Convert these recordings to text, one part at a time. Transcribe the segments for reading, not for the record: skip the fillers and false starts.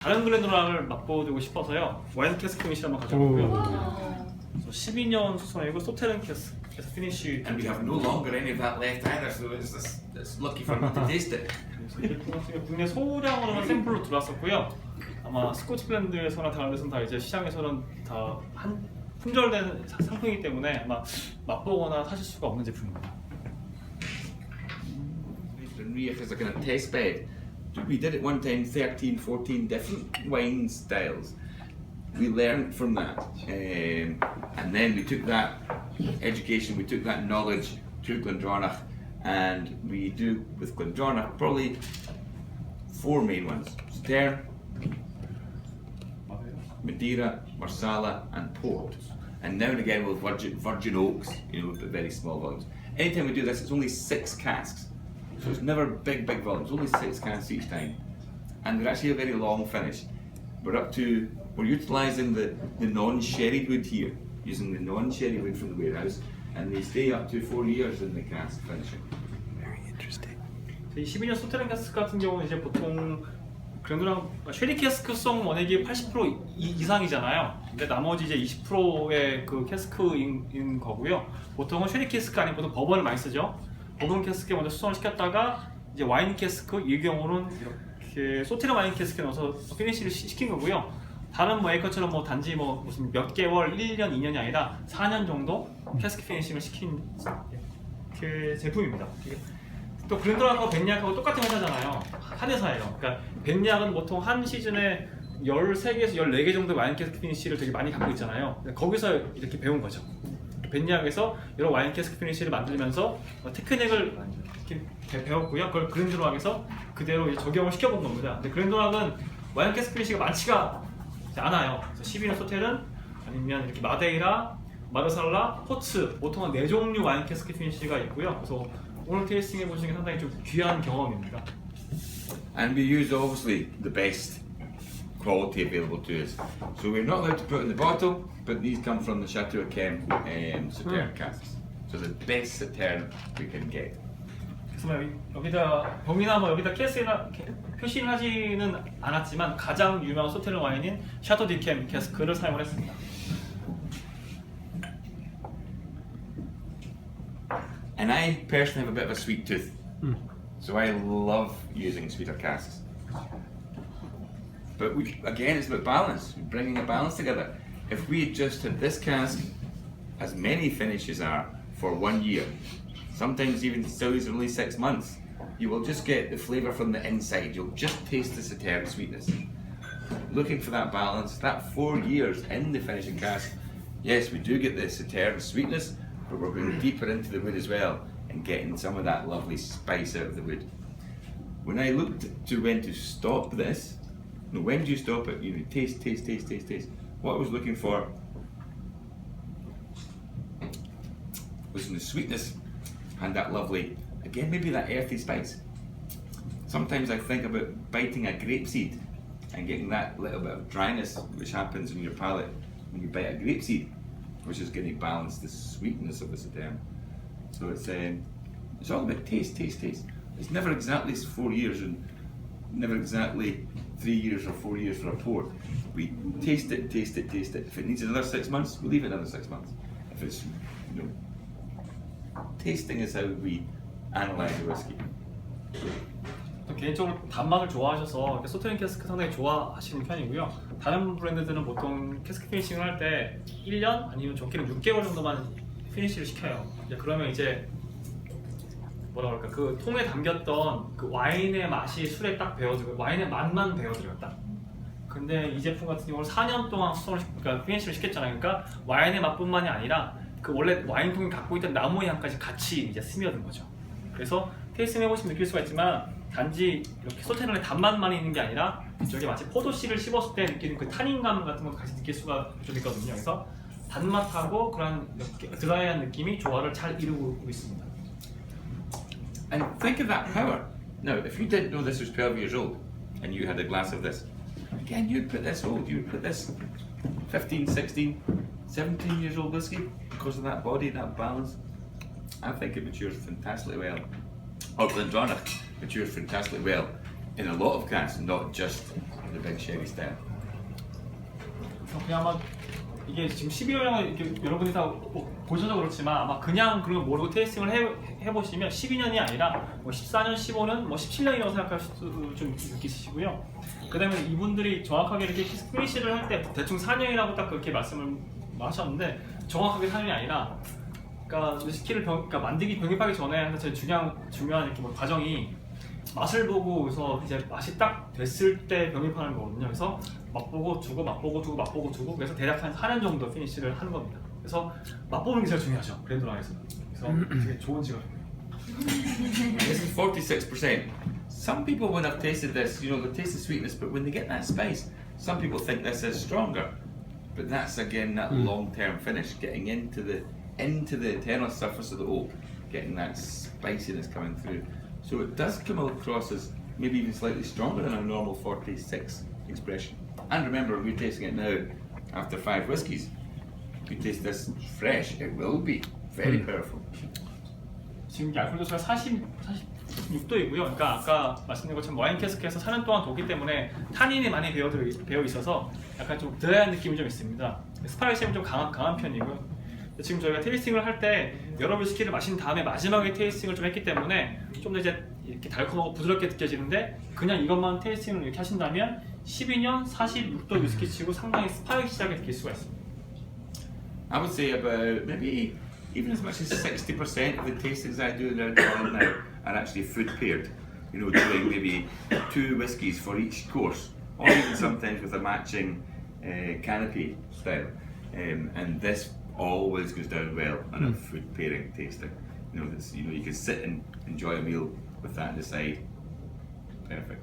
다른 글렌도락을 맛보고 싶어서요. 와인 캐스크 피니시 한번 가져왔고요. 12년 수성이고 소테른 캐스크 피니시. And we have no longer any of that left either, so it's lucky for me to taste it. 국내 소량으로만 샘플로 들어왔었고요. 아마 스코틀랜드에서나 다른 데서는 다 이제 시장에서는 다 한 품절된 상품이기 때문에 아마 맛보거나 사실 수가 없는 제품입니다. And we, as a kind of test bed, we did at one time 13, 14 different wine styles. We learned from that, and then we took that education, we took that knowledge to Glendronach, and we do with Glendronach probably 4 main ones: Stern, Madeira, Marsala, and Port. And now and again with virgin oaks, with very small volumes. Anytime we do this, it's only 6 casks. So it's never big volumes, only 6 casks each time. And they're actually a very long finish. We're utilising the non-sherried wood here, using the non-sherry wood from the warehouse, and they stay up to 4 years in the cask finishing. Very interesting. 이 12년 소테른 캐스크 같은 경우는 이제 보통 글렌도락 쉐리 캐스크성 원액이 80% 이상이잖아요. 근데 나머지 이제 20%의 그 캐스크인 거고요. 보통은 쉐리 캐스크 아니면 보통 버번을 많이 쓰죠. 버번 캐스크에 먼저 수성을 시켰다가 이제 와인 캐스크, 이 경우는 이렇게 소테른 와인 캐스크에 넣어서 피니시를 시킨 거고요. 다른 메이커처럼 단지 무슨 몇 개월, 1년, 2년이 아니라 4년 정도 캐스크 피니싱을 시킨 그 제품입니다. 또 글렌도락하고 벤약하고 똑같은 회사잖아요. 한 회사예요. 그러니까 벤약은 보통 한 시즌에 13개에서 14개 정도 와인 캐스크 피니시를 되게 많이 갖고 있잖아요. 거기서 이렇게 배운 거죠. 벤약에서 여러 와인 캐스크 피니시를 만들면서 테크닉을 이렇게 배웠고요. 그걸 글렌도락에서 그대로 이제 적용을 시켜본 겁니다. 근데 글렌도락은 와인 캐스크 피니시가 많지가 않아요. 12년 소텔은 아니면 이렇게 마데이라, 마르살라, 포츠 보통은 4종류 와인 캐스크 피니시가 있고요. 그래서 오늘 테이스팅 해보시는 게 상당히 좀 귀한 경험입니다. And we use obviously the best quality available to us. So we're not allowed to put in the bottle, but these come from the Chateau Yquem Sauterne casks. So the best Sauterne we can get. 그래서 여기다 병이나 여기다 캐스나 표시를 하지는 않았지만 가장 유명한 소테른 와인인 샤토 디캠 캐스크를 사용을 했습니다. And I personally have a bit of a sweet tooth, so I love using sweeter casks. But again, it's about balance, bringing a balance together. If we just had this cask, as many finishes are, for 1 year, sometimes even distilleries are only 6 months, you will just get the flavour from the inside. You'll just taste the Sauterne sweetness. Looking for that balance, that 4 years in the finishing cask, yes, we do get the Sauterne sweetness, but we're going deeper into the wood as well and getting some of that lovely spice out of the wood. When I looked to when to stop this, when do you stop it? Taste. What I was looking for was in the sweetness and that lovely, again, maybe that earthy spice. Sometimes I think about biting a grapeseed and getting that little bit of dryness which happens in your palate when you bite a grapeseed, which is going to balance the sweetness of the Sauterne. So it's all about taste. It's never exactly 4 years and never exactly 3 years or 4 years for a port. We taste it. If it needs another 6 months, we'll leave it another 6 months. If it's, tasting is how we analyze the whiskey. 개인적으로 단맛을 좋아하셔서 소테른 캐스크 상당히 좋아하시는 편이고요. 다른 브랜드들은 보통 캐스크 피니싱을 할 때 1년 아니면 좋게는 6개월 정도만 피니시를 시켜요. 그러면 이제 그 통에 담겼던 그 와인의 맛이 술에 딱 배어들고 와인의 맛만 배어들어요 딱. 근데 이 제품 같은 경우는 4년 동안 그러니까 피니시를 시켰잖아요. 그러니까 와인의 맛뿐만이 아니라 그 원래 와인통이 갖고 있던 나무의 향까지 같이 이제 스며든 거죠. 그래서 테이스팅 해보시면 느낄 수가 있지만 단지 이렇게 소테른의 단맛만 있는 게 아니라 저게 마치 포도씨를 씹었을 때 느끼는 그 타닌감 같은 것도 같이 느낄 수가 좀 있거든요. 그래서 단맛하고 그런 드라이한 느낌이 조화를 잘 이루고 있습니다. And think of that power. Now, if you didn't know this was 12 years old and you had a glass of this, again, you'd put this 15, 16, 17 years old whiskey because of that body, that balance. I think it matures fantastically well. Or Glendronach matures fantastically well in a lot of casks, not just the big sherry style. 그냥 아마 이게 지금 12년을 이렇게 여러분이 다 보셔서 그렇지만 아마 그냥 그런 걸 모르고 테이스팅을 해보시면 12년이 아니라 뭐 14년, 15년, 뭐 17년이라고 생각할 수도 좀 느끼시고요. 그 다음에 이분들이 정확하게 이렇게 피니시를 할 때 대충 4년이라고 딱 그렇게 말씀을 하셨는데 정확하게 4년이 아니라 그러니까 위스키를 그러니까 만들기 병입하기 전에 제일 중요한 이렇게 뭐 과정이 맛을 보고 그래서 이제 맛이 딱 됐을 때 병입하는 거거든요. 그래서 맛보고 두고 맛보고 두고 맛보고 두고 그래서 대략 한 4년 정도 피니시를 하는 겁니다. 그래서 맛보는 게 제일 중요하죠. 브랜드랑에서. 그래서 되게 좋은 직업이에요. This is 46%. Some people, when I've tasted this, you know, they taste the sweetness, but when they get that spice, some people think this is stronger. But that's again that long-term finish, getting into the internal surface of the oak, getting that spiciness coming through. So it does come across as maybe even slightly stronger than a normal 46 expression. And remember, we're tasting it now after 5 whiskies. If you taste this fresh, it will be very powerful. 지금 이게 알코올 도수가 46도이고요. 그러니까 아까 말씀드린 것처럼 와인 캐스크에서 4년 동안 뒀기 때문에 탄닌이 많이 배어 있어서 약간 좀 드라이한 느낌이 좀 있습니다. 스파이시는 좀 강한 편이고요. 지금 저희가 테이스팅을 할 때 여러 위스키를 마신 다음에 마지막에 테이스팅을 좀 했기 때문에 좀 더 이제 이렇게 달콤하고 부드럽게 느껴지는데 그냥 이것만 테이스팅을 이렇게 하신다면 12년 46도 위스키 치고 상당히 스파이시하게 느낄 수가 있습니다. I would say about maybe even as much as 60% of the tastings I do around Ireland now are actually food paired. You know, doing maybe 2 whiskies for each course, or even sometimes with a matching canopy style. And this always goes down well on a food pairing tasting. You know, you can sit and enjoy a meal with that on the side. Perfect.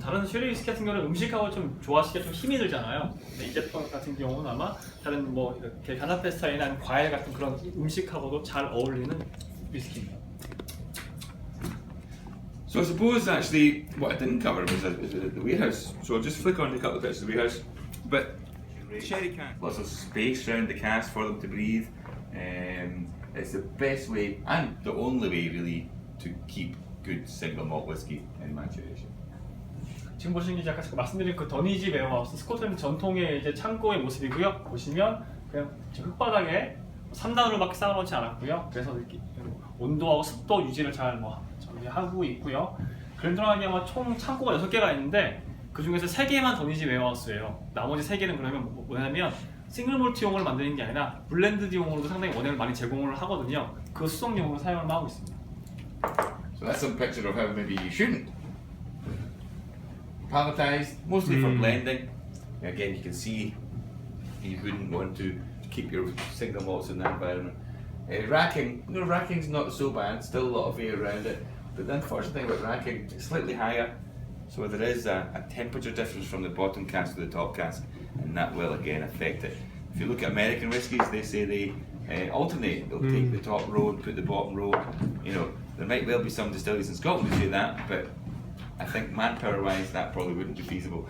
다른 쉐리 위스키 같은 경우는 음식하고 좀 조화시키기 좀 힘이 들잖아요. 이 제품 같은 경우는 아마 다른 뭐 이렇게 가나페스타이나 과일 같은 그런 음식하고도 잘 어울리는 위스키입니다. So I suppose actually what I didn't cover was the warehouse. So I'll just flick on to a couple of bits of the warehouse. But sherry cask, lots of space around the cask for them to breathe. It's the best way and the only way really to keep good single malt whiskey in maturation. 지금 보시는 게 아까 제가 말씀드린 그 더니지 웨어하우스 스코틀랜드 전통의 이제 창고의 모습이고요. 보시면 그냥 흙바닥에 3단으로밖에 쌓아놓지 않았고요. 그래서 이렇게 온도하고 습도 유지를 잘 하고 있고요. 그랜드랑이 아마 총 창고가 6개가 있는데 그 중에서 3개만 더니지 웨어하우스예요. 나머지 3개는 그러면 뭐냐면 싱글 몰트용으로 만드는 게 아니라 블렌드용으로도 상당히 원액을 많이 제공을 하거든요. 그 수송용으로 사용을 하고 있습니다. So that's some picture of how maybe you shouldn't. Palletized, mostly for blending. Again, you can see you wouldn't want to keep your single malts in that environment. Racking, racking's not so bad, still a lot of air around it. But the unfortunate thing about racking, it's slightly higher, so there is a temperature difference from the bottom cask to the top cask, and that will again affect it. If you look at American whiskies, they say they alternate. They'll take the top row and put the bottom row. You know, there might well be some distilleries in Scotland who do that, but I think manpower-wise that probably wouldn't be feasible.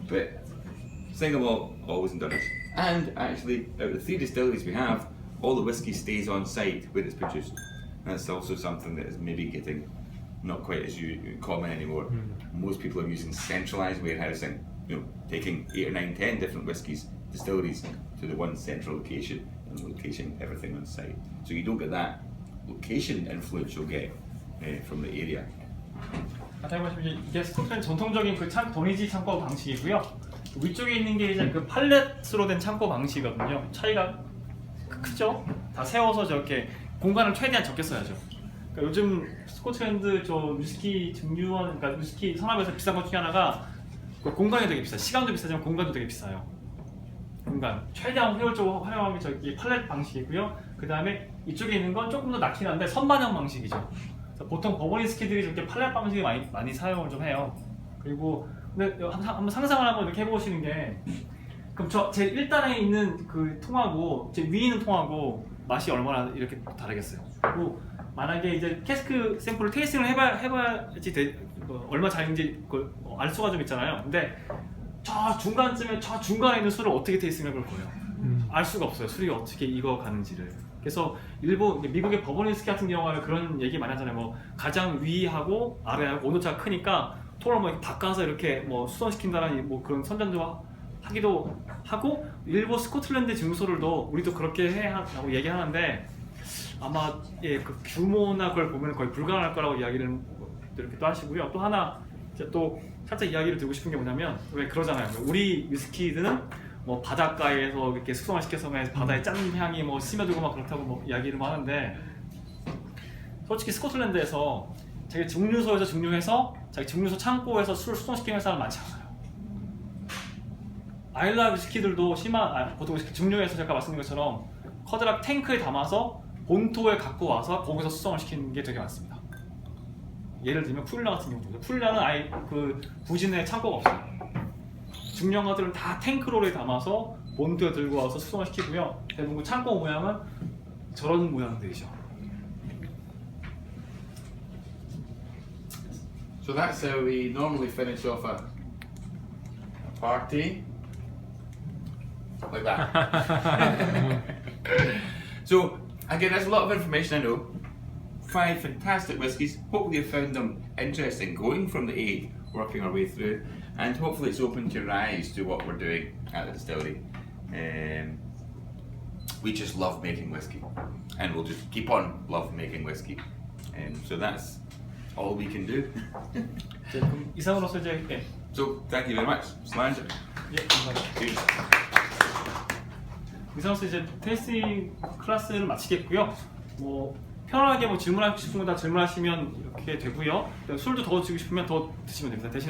But single malt always done it. And actually, out of the 3 distilleries we have, all the whiskey stays on site where it's produced. That's also something that is maybe getting not quite as common anymore. Most people are using centralised warehousing, you know, taking 8 or 9, 10 different whiskies, distilleries to the one central location, and location everything on site. So you don't get that location influence you'll get from the area. 다시 보시면 이게 스코틀랜드 전통적인 그 더니지 창고 방식이고요. 위쪽에 있는 게 이제 그 팔렛으로 된 창고 방식이거든요. 차이가 크죠? 다 세워서 저렇게 공간을 최대한 적게 써야죠. 그러니까 요즘 스코틀랜드 저 위스키 증류원, 그러니까 위스키 산업에서 비싼 것 중에 하나가 그 공간이 되게 비싸요. 시간도 비싸지만 공간도 되게 비싸요. 공간 최대한 효율적으로 활용하는 게 저기 팔렛 방식이고요. 그 다음에 이쪽에 있는 건 조금 더 낮긴 한데 선반영 방식이죠. 보통 버버리 위스키들이 저렇게 팔렛 방식을 많이 사용을 좀 해요. 그리고 근데 한번 상상을 한번 이렇게 해보시는 게 그럼 제 1단에 있는 그 통하고 제 위에 있는 통하고 맛이 얼마나 이렇게 다르겠어요. 그리고 만약에 이제 캐스크 샘플을 테이스팅을 해봐야지 얼마 잘인지 그걸 알 수가 좀 있잖아요. 근데 저 중간쯤에 저 중간에 있는 술을 어떻게 테이스팅을 해볼 거예요? 알 수가 없어요. 술이 어떻게 익어가는지를. 그래서 일본 미국의 버번 위스키 같은 경우는 그런 얘기 많이 하잖아요. 뭐 가장 위하고 아래하고 온도차가 크니까 통을 뭐 이렇게 바꿔서 이렇게 뭐 수선시킨다는 뭐 그런 선전도 하기도 하고, 일본 스코틀랜드 증류소들도 우리도 그렇게 해라고 얘기하는데 아마 그 규모나 그걸 보면 거의 불가능할 거라고 이야기를 이렇게 또 하시고요. 또 하나 이제 또 살짝 이야기를 드리고 싶은 게 뭐냐면, 왜 그러잖아요. 우리 위스키들은 뭐 바닷가에서 이렇게 숙성을 시켜서 바다의 짠 향이 뭐 스며들고 막 그렇다고 뭐 이야기를 하는데, 솔직히 스코틀랜드에서 자기 증류소에서 증류해서 자기 증류소 창고에서 술을 숙성시키는 회사는 많지 않아요. 아일라 위스키들도 보통 증류해서 제가 말씀드린 것처럼 커다란 탱크에 담아서 본토에 갖고 와서 거기서 수성을 시키는 게 되게 많습니다. 예를 들면 푸릴라 같은 경우도, 푸릴라는 아예 그 부진에 창고가 없어요. 증류하들은 다 탱크로에 담아서 본토에 들고 와서 수성을 시키고요. 대부분 창고 모양은 저런 모양들이죠. So that's how we normally finish off a party. Like that. So, again, that's a lot of information, I know. 5 fantastic whiskies. Hopefully you found them interesting, going from the 8, working our way through, and hopefully it's opened your eyes to what we're doing at the distillery. We just love making whiskey, and we'll just keep on love making whiskey. So that's all we can do. 그럼 이상으로서 이제 So, thank you very much. Slanger. 감사합니다. Cheers. 이상으로서 이제 테이스팅 클래스를 마치겠고요. 뭐 편하게 뭐 질문하고 싶은 거 다 질문하시면 이렇게 되고요. 술도 더 드시고 싶으면 더 드시면 됩니다. 대신에